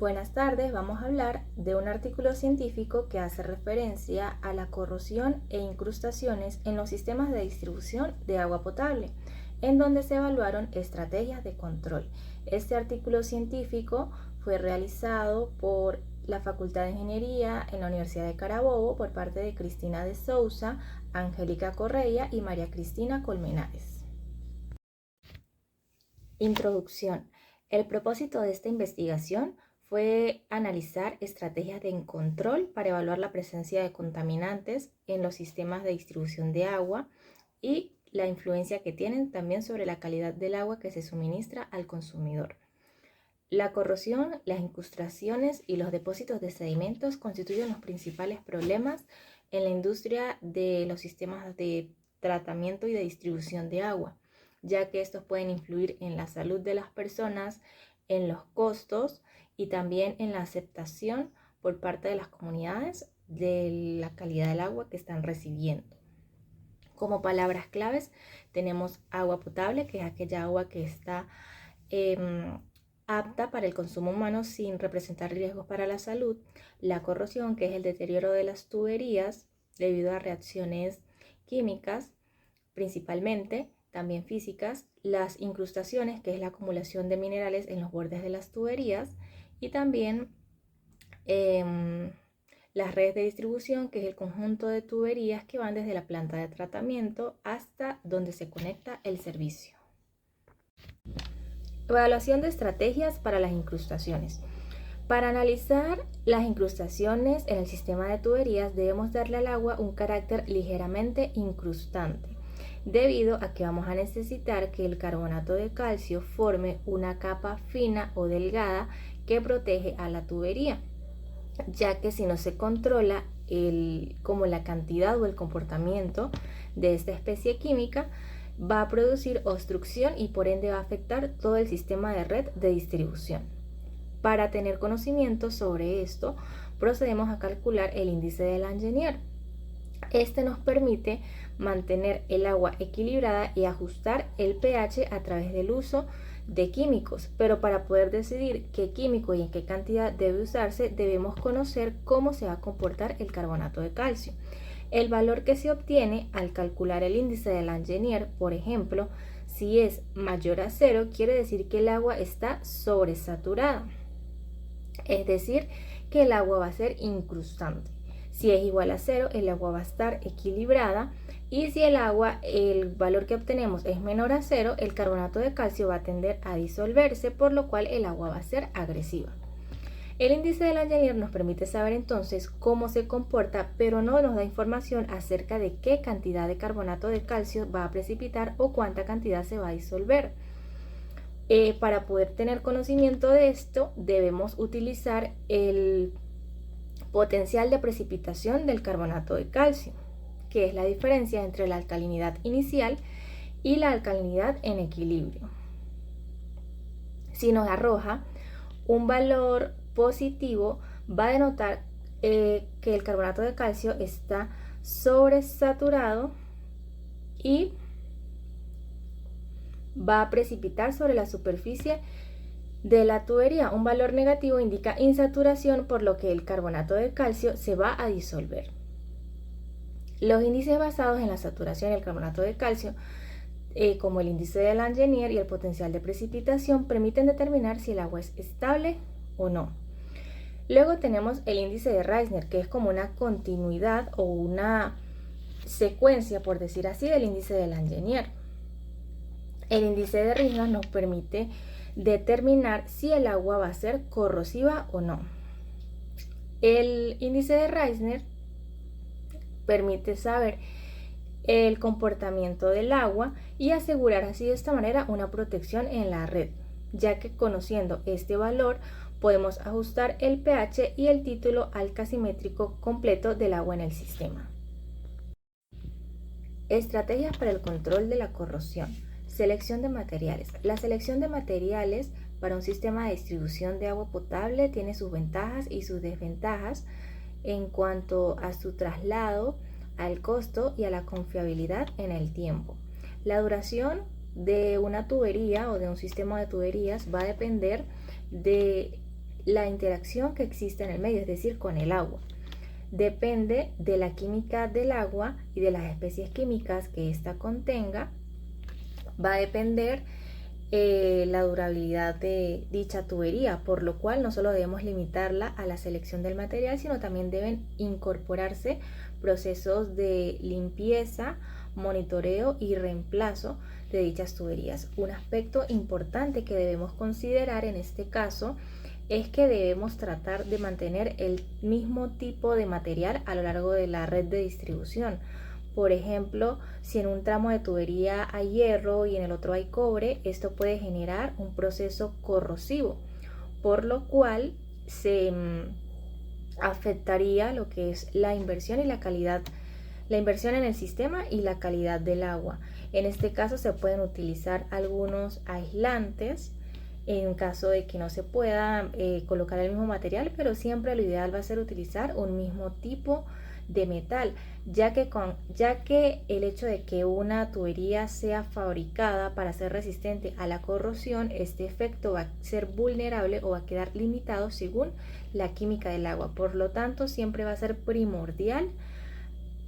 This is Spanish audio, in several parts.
Buenas tardes, vamos a hablar de un artículo científico que hace referencia a la corrosión e incrustaciones en los sistemas de distribución de agua potable, en donde se evaluaron estrategias de control. Este artículo científico fue realizado por la Facultad de Ingeniería en la Universidad de Carabobo por parte de Cristina de Souza, Angélica Correia y María Cristina Colmenares. Introducción. El propósito de esta investigación fue analizar estrategias de control para evaluar la presencia de contaminantes en los sistemas de distribución de agua y la influencia que tienen también sobre la calidad del agua que se suministra al consumidor. La corrosión, las incrustaciones y los depósitos de sedimentos constituyen los principales problemas en la industria de los sistemas de tratamiento y de distribución de agua, ya que estos pueden influir en la salud de las personas, en los costos y también en la aceptación por parte de las comunidades de la calidad del agua que están recibiendo. Como palabras claves tenemos agua potable, que es aquella agua que está apta para el consumo humano sin representar riesgos para la salud. La corrosión, que es el deterioro de las tuberías debido a reacciones químicas, principalmente, también físicas. Las incrustaciones, que es la acumulación de minerales en los bordes de las tuberías, y también las redes de distribución, que es el conjunto de tuberías que van desde la planta de tratamiento hasta donde se conecta el servicio. Evaluación de estrategias para las incrustaciones. Para analizar las incrustaciones en el sistema de tuberías debemos darle al agua un carácter ligeramente incrustante, debido a que vamos a necesitar que el carbonato de calcio forme una capa fina o delgada que protege a la tubería, ya que si no se controla como la cantidad o el comportamiento de esta especie química, va a producir obstrucción y por ende va a afectar todo el sistema de red de distribución. Para tener conocimiento sobre esto, procedemos a calcular el índice de Langenier. Este nos permite mantener el agua equilibrada y ajustar el pH a través del uso de químicos, pero para poder decidir qué químico y en qué cantidad debe usarse, debemos conocer cómo se va a comportar el carbonato de calcio. El valor que se obtiene al calcular el índice de Langenier, por ejemplo, si es mayor a 0, quiere decir que el agua está sobresaturada, es decir, que el agua va a ser incrustante. Si es igual a 0, el agua va a estar equilibrada, y si el valor que obtenemos es menor a 0, el carbonato de calcio va a tender a disolverse, por lo cual el agua va a ser agresiva. El índice de Langenier nos permite saber entonces cómo se comporta, pero no nos da información acerca de qué cantidad de carbonato de calcio va a precipitar o cuánta cantidad se va a disolver. Para poder tener conocimiento de esto, debemos utilizar el potencial de precipitación del carbonato de calcio, que es la diferencia entre la alcalinidad inicial y la alcalinidad en equilibrio. Si nos arroja un valor positivo, va a denotar que el carbonato de calcio está sobresaturado y va a precipitar sobre la superficie de la tubería. Un valor negativo indica insaturación, por lo que el carbonato de calcio se va a disolver. Los índices basados en la saturación del carbonato de calcio, como el índice de Langenier y el potencial de precipitación, permiten determinar si el agua es estable o no. Luego tenemos el índice de Reisner, que es como una continuidad o una secuencia, por decir así, del índice de Langenier. El índice de Reisner nos permite determinar si el agua va a ser corrosiva o no. El índice de Reisner permite saber el comportamiento del agua y asegurar así de esta manera una protección en la red, ya que conociendo este valor podemos ajustar el pH y el título alcasimétrico completo del agua en el sistema. Estrategias para el control de la corrosión. Selección de materiales. La selección de materiales para un sistema de distribución de agua potable tiene sus ventajas y sus desventajas en cuanto a su traslado, al costo y a la confiabilidad en el tiempo. La duración de una tubería o de un sistema de tuberías va a depender de la interacción que existe en el medio, es decir, con el agua. Depende de la química del agua y de las especies químicas que ésta contenga, va a depender la durabilidad de dicha tubería, por lo cual no solo debemos limitarla a la selección del material, sino también deben incorporarse procesos de limpieza, monitoreo y reemplazo de dichas tuberías. Un aspecto importante que debemos considerar en este caso es que debemos tratar de mantener el mismo tipo de material a lo largo de la red de distribución. Por ejemplo, si en un tramo de tubería hay hierro y en el otro hay cobre, esto puede generar un proceso corrosivo, por lo cual se afectaría lo que es la inversión y la calidad, la inversión en el sistema y la calidad del agua. En este caso se pueden utilizar algunos aislantes en caso de que no se pueda colocar el mismo material, pero siempre lo ideal va a ser utilizar un mismo tipo de metal, ya que el hecho de que una tubería sea fabricada para ser resistente a la corrosión, este efecto va a ser vulnerable o va a quedar limitado según la química del agua. Por lo tanto, siempre va a ser primordial,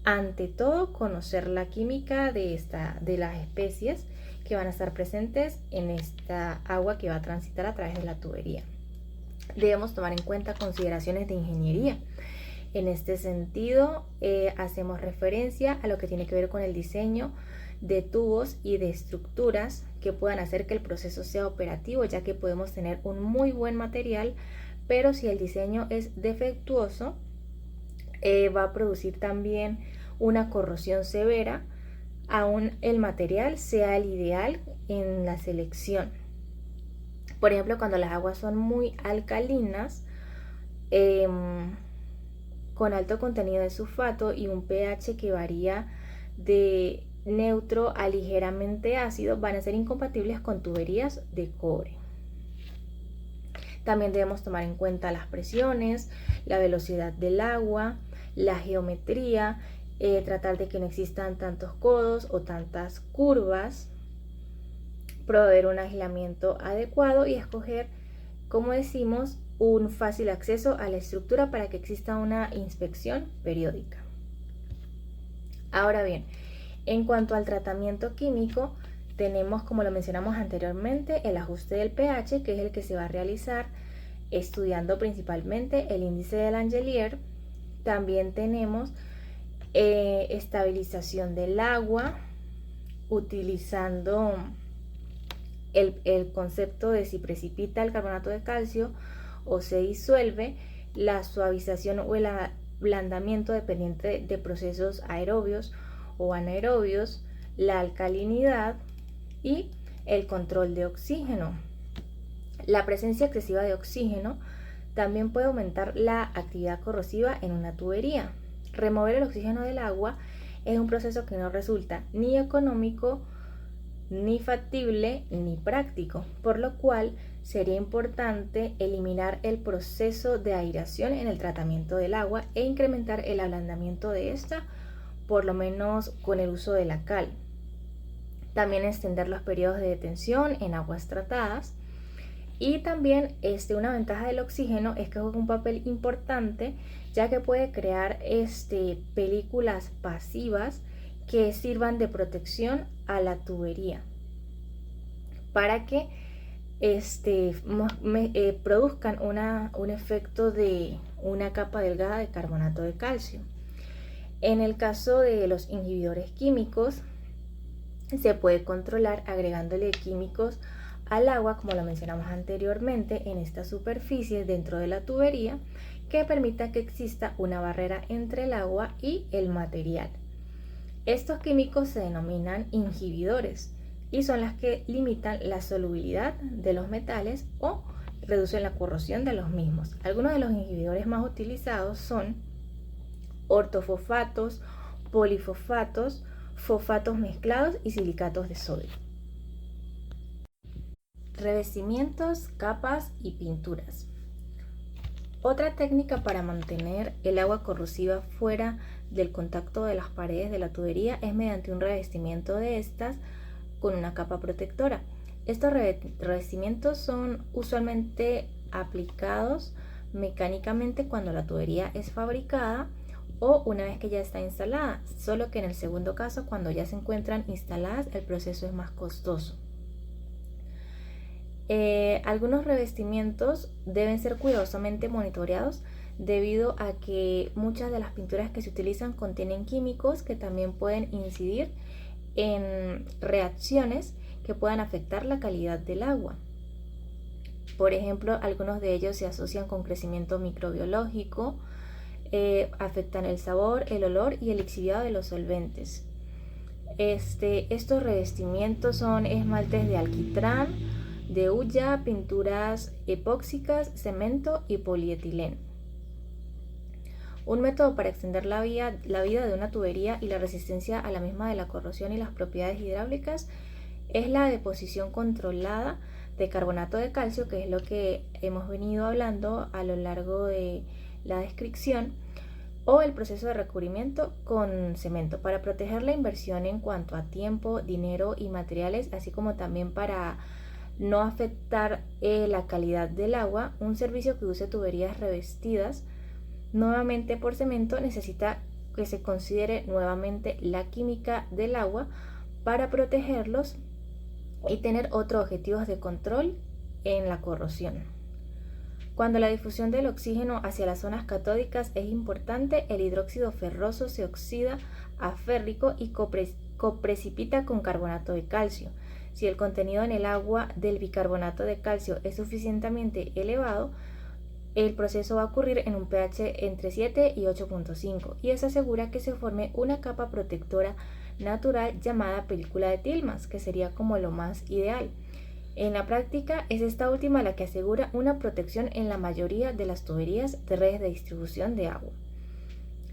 ante todo, conocer la química de las especies que van a estar presentes en esta agua que va a transitar a través de la tubería. Debemos tomar en cuenta consideraciones de ingeniería. En este sentido, hacemos referencia a lo que tiene que ver con el diseño de tubos y de estructuras que puedan hacer que el proceso sea operativo, ya que podemos tener un muy buen material, pero si el diseño es defectuoso, va a producir también una corrosión severa, aún el material sea el ideal en la selección. Por ejemplo, cuando las aguas son muy alcalinas, con alto contenido de sulfato y un pH que varía de neutro a ligeramente ácido, van a ser incompatibles con tuberías de cobre. También debemos tomar en cuenta las presiones, la velocidad del agua, la geometría, tratar de que no existan tantos codos o tantas curvas, proveer un aislamiento adecuado y escoger, como decimos, un fácil acceso a la estructura para que exista una inspección periódica. Ahora bien, en cuanto al tratamiento químico, tenemos, como lo mencionamos anteriormente, el ajuste del pH, que es el que se va a realizar estudiando principalmente el índice de Langelier. También tenemos estabilización del agua, utilizando el concepto de si precipita el carbonato de calcio o se disuelve, la suavización o el ablandamiento dependiente de procesos aerobios o anaerobios, la alcalinidad y el control de oxígeno. La presencia excesiva de oxígeno también puede aumentar la actividad corrosiva en una tubería. Remover el oxígeno del agua es un proceso que no resulta ni económico, ni factible, ni práctico, por lo cual sería importante eliminar el proceso de aireación en el tratamiento del agua e incrementar el ablandamiento de esta, por lo menos con el uso de la cal. También extender los periodos de detención en aguas tratadas. Y también una ventaja del oxígeno es que juega un papel importante, ya que puede crear películas pasivas que sirvan de protección a la tubería para que produzcan un efecto de una capa delgada de carbonato de calcio. En el caso de los inhibidores químicos, se puede controlar agregándole químicos al agua, como lo mencionamos anteriormente, en esta superficie dentro de la tubería, que permita que exista una barrera entre el agua y el material. Estos químicos se denominan inhibidores y son las que limitan la solubilidad de los metales o reducen la corrosión de los mismos. Algunos de los inhibidores más utilizados son ortofosfatos, polifosfatos, fosfatos mezclados y silicatos de sodio. Revestimientos, capas y pinturas. Otra técnica para mantener el agua corrosiva fuera del contacto de las paredes de la tubería es mediante un revestimiento de estas con una capa protectora. Estos revestimientos son usualmente aplicados mecánicamente cuando la tubería es fabricada o una vez que ya está instalada, solo que en el segundo caso, cuando ya se encuentran instaladas, el proceso es más costoso. Algunos revestimientos deben ser cuidadosamente monitoreados debido a que muchas de las pinturas que se utilizan contienen químicos que también pueden incidir en reacciones que puedan afectar la calidad del agua. Por ejemplo, algunos de ellos se asocian con crecimiento microbiológico, afectan el sabor, el olor y el lixiviado de los solventes. Estos revestimientos son esmaltes de alquitrán, de hulla, pinturas epóxicas, cemento y polietileno. Un método para extender la vida de una tubería y la resistencia a la misma de la corrosión y las propiedades hidráulicas es la deposición controlada de carbonato de calcio, que es lo que hemos venido hablando a lo largo de la descripción, o el proceso de recubrimiento con cemento para proteger la inversión en cuanto a tiempo, dinero y materiales, así como también para no afectar la calidad del agua. Un servicio que use tuberías revestidas nuevamente por cemento necesita que se considere nuevamente la química del agua para protegerlos y tener otros objetivos de control en la corrosión. Cuando la difusión del oxígeno hacia las zonas catódicas es importante, el hidróxido ferroso se oxida a férrico y coprecipita con carbonato de calcio. Si el contenido en el agua del bicarbonato de calcio es suficientemente elevado, el proceso va a ocurrir en un pH entre 7 y 8.5 y eso asegura que se forme una capa protectora natural llamada película de Tillmans, que sería como lo más ideal. En la práctica es esta última la que asegura una protección en la mayoría de las tuberías de redes de distribución de agua.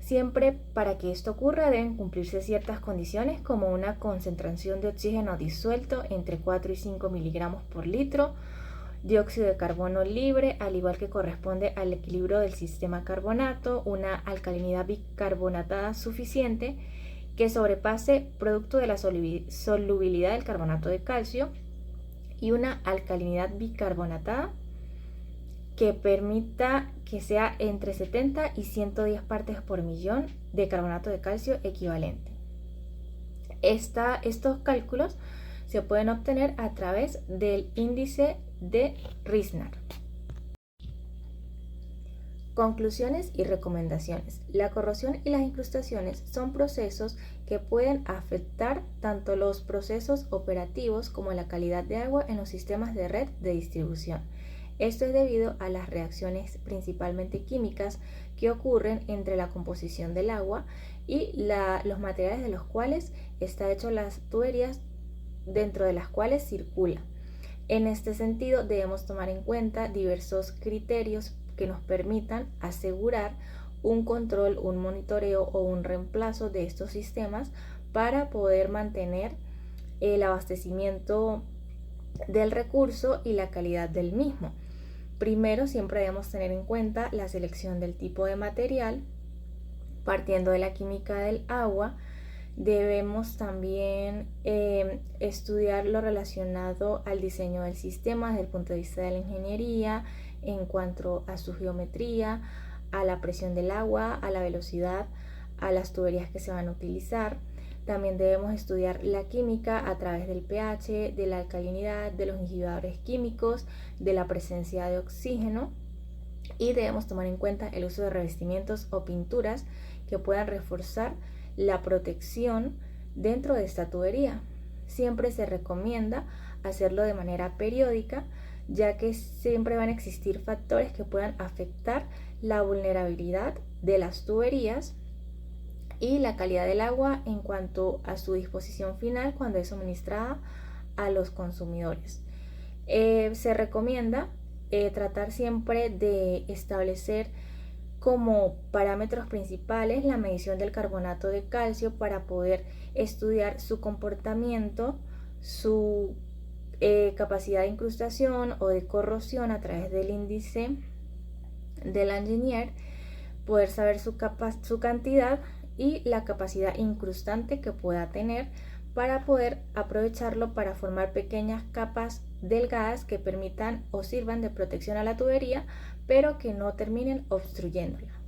Siempre para que esto ocurra deben cumplirse ciertas condiciones como una concentración de oxígeno disuelto entre 4 y 5 miligramos por litro, dióxido de carbono libre, al igual que corresponde al equilibrio del sistema carbonato, una alcalinidad bicarbonatada suficiente que sobrepase producto de la solubilidad del carbonato de calcio y una alcalinidad bicarbonatada que permita que sea entre 70 y 110 partes por millón de carbonato de calcio equivalente. Estos cálculos se pueden obtener a través del índice de Riesner. Conclusiones y recomendaciones. La corrosión y las incrustaciones son procesos que pueden afectar tanto los procesos operativos como la calidad de agua en los sistemas de red de distribución. Esto es debido a las reacciones principalmente químicas que ocurren entre la composición del agua y los materiales de los cuales está hecho las tuberías dentro de las cuales circula. En este sentido, debemos tomar en cuenta diversos criterios que nos permitan asegurar un control, un monitoreo o un reemplazo de estos sistemas para poder mantener el abastecimiento del recurso y la calidad del mismo. Primero, siempre debemos tener en cuenta la selección del tipo de material, partiendo de la química del agua. Debemos también estudiar lo relacionado al diseño del sistema desde el punto de vista de la ingeniería, en cuanto a su geometría, a la presión del agua, a la velocidad, a las tuberías que se van a utilizar. También debemos estudiar la química a través del pH, de la alcalinidad, de los inhibidores químicos, de la presencia de oxígeno, y debemos tomar en cuenta el uso de revestimientos o pinturas que puedan reforzar la protección dentro de esta tubería. Siempre se recomienda hacerlo de manera periódica, ya que siempre van a existir factores que puedan afectar la vulnerabilidad de las tuberías y la calidad del agua en cuanto a su disposición final cuando es suministrada a los consumidores. Se recomienda tratar siempre de establecer como parámetros principales la medición del carbonato de calcio para poder estudiar su comportamiento, su capacidad de incrustación o de corrosión a través del índice de Langenier, poder saber su cantidad y la capacidad incrustante que pueda tener para poder aprovecharlo para formar pequeñas capas delgadas que permitan o sirvan de protección a la tubería, pero que no terminen obstruyéndola.